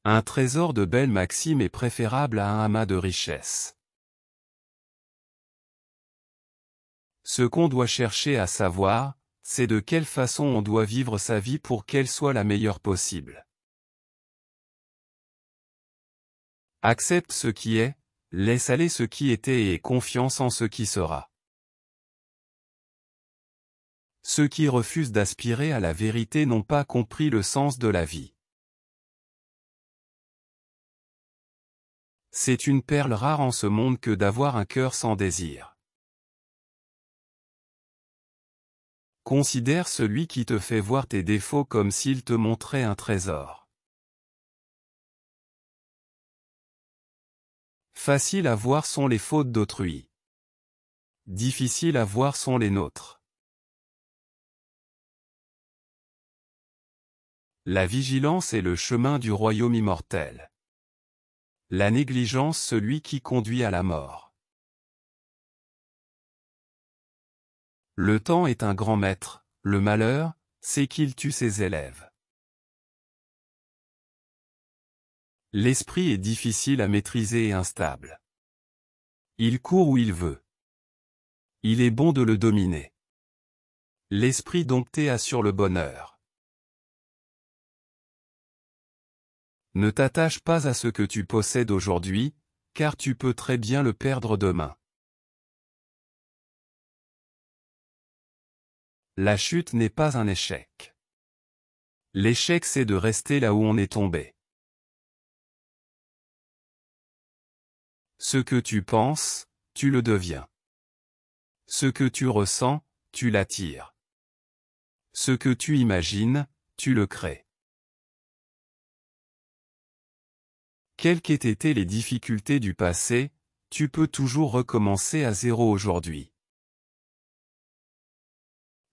Un trésor de belles maximes est préférable à un amas de richesses. Ce qu'on doit chercher à savoir, c'est de quelle façon on doit vivre sa vie pour qu'elle soit la meilleure possible. Accepte ce qui est, laisse aller ce qui était et aie confiance en ce qui sera. Ceux qui refusent d'aspirer à la vérité n'ont pas compris le sens de la vie. C'est une perle rare en ce monde que d'avoir un cœur sans désir. Considère celui qui te fait voir tes défauts comme s'il te montrait un trésor. Facile à voir sont les fautes d'autrui. Difficile à voir sont les nôtres. La vigilance est le chemin du royaume immortel. La négligence celui qui conduit à la mort. Le temps est un grand maître, le malheur, c'est qu'il tue ses élèves. L'esprit est difficile à maîtriser et instable. Il court où il veut. Il est bon de le dominer. L'esprit dompté assure le bonheur. Ne t'attache pas à ce que tu possèdes aujourd'hui, car tu peux très bien le perdre demain. La chute n'est pas un échec. L'échec c'est de rester là où on est tombé. Ce que tu penses, tu le deviens. Ce que tu ressens, tu l'attires. Ce que tu imagines, tu le crées. Quelles qu'aient été les difficultés du passé, tu peux toujours recommencer à zéro aujourd'hui.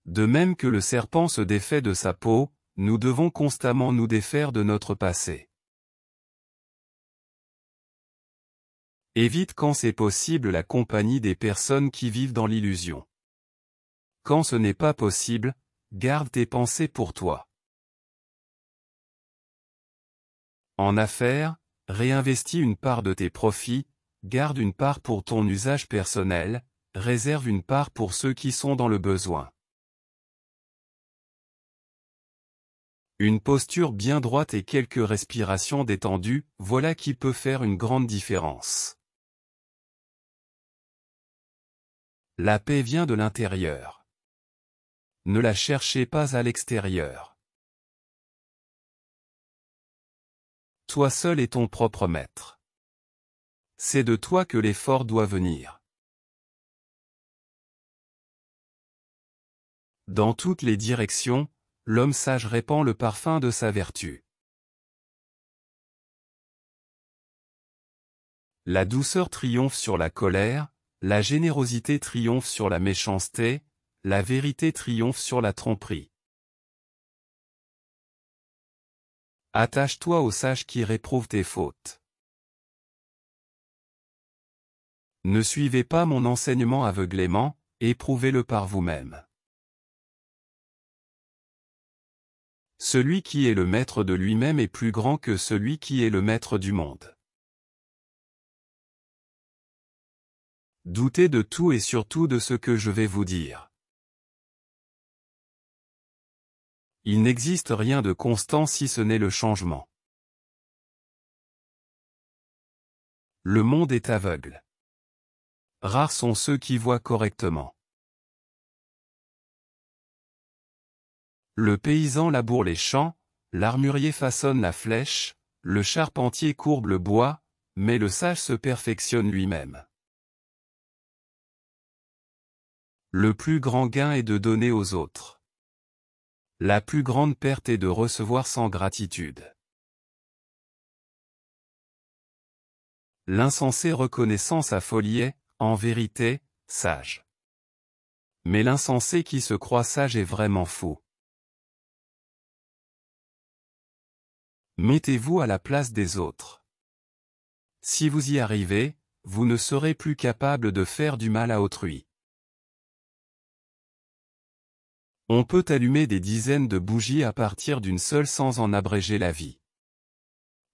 De même que le serpent se défait de sa peau, nous devons constamment nous défaire de notre passé. Évite quand c'est possible la compagnie des personnes qui vivent dans l'illusion. Quand ce n'est pas possible, garde tes pensées pour toi. En affaires, réinvestis une part de tes profits, garde une part pour ton usage personnel, réserve une part pour ceux qui sont dans le besoin. Une posture bien droite et quelques respirations détendues, voilà qui peut faire une grande différence. La paix vient de l'intérieur. Ne la cherchez pas à l'extérieur. Toi seul es ton propre maître. C'est de toi que l'effort doit venir. Dans toutes les directions, l'homme sage répand le parfum de sa vertu. La douceur triomphe sur la colère, la générosité triomphe sur la méchanceté, la vérité triomphe sur la tromperie. Attache-toi aux sages qui réprouvent tes fautes. Ne suivez pas mon enseignement aveuglément, éprouvez-le par vous-même. Celui qui est le maître de lui-même est plus grand que celui qui est le maître du monde. Doutez de tout et surtout de ce que je vais vous dire. Il n'existe rien de constant si ce n'est le changement. Le monde est aveugle. Rares sont ceux qui voient correctement. Le paysan laboure les champs, l'armurier façonne la flèche, le charpentier courbe le bois, mais le sage se perfectionne lui-même. Le plus grand gain est de donner aux autres. La plus grande perte est de recevoir sans gratitude. L'insensé reconnaissant sa folie est, en vérité, sage. Mais l'insensé qui se croit sage est vraiment fou. Mettez-vous à la place des autres. Si vous y arrivez, vous ne serez plus capable de faire du mal à autrui. On peut allumer des dizaines de bougies à partir d'une seule sans en abréger la vie.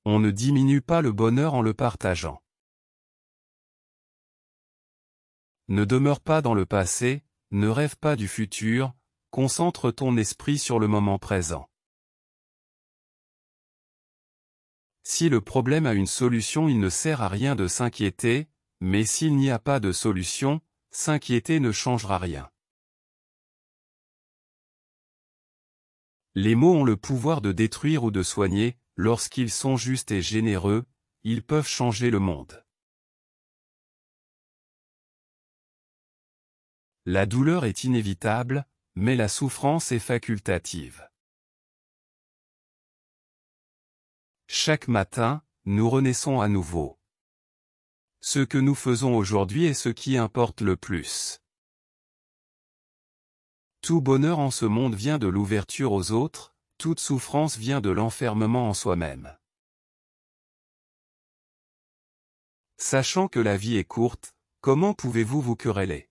On ne diminue pas le bonheur en le partageant. Ne demeure pas dans le passé, ne rêve pas du futur, concentre ton esprit sur le moment présent. Si le problème a une solution, il ne sert à rien de s'inquiéter, mais s'il n'y a pas de solution, s'inquiéter ne changera rien. Les mots ont le pouvoir de détruire ou de soigner, lorsqu'ils sont justes et généreux, ils peuvent changer le monde. La douleur est inévitable, mais la souffrance est facultative. Chaque matin, nous renaissons à nouveau. Ce que nous faisons aujourd'hui est ce qui importe le plus. Tout bonheur en ce monde vient de l'ouverture aux autres, toute souffrance vient de l'enfermement en soi-même. Sachant que la vie est courte, comment pouvez-vous vous quereller ?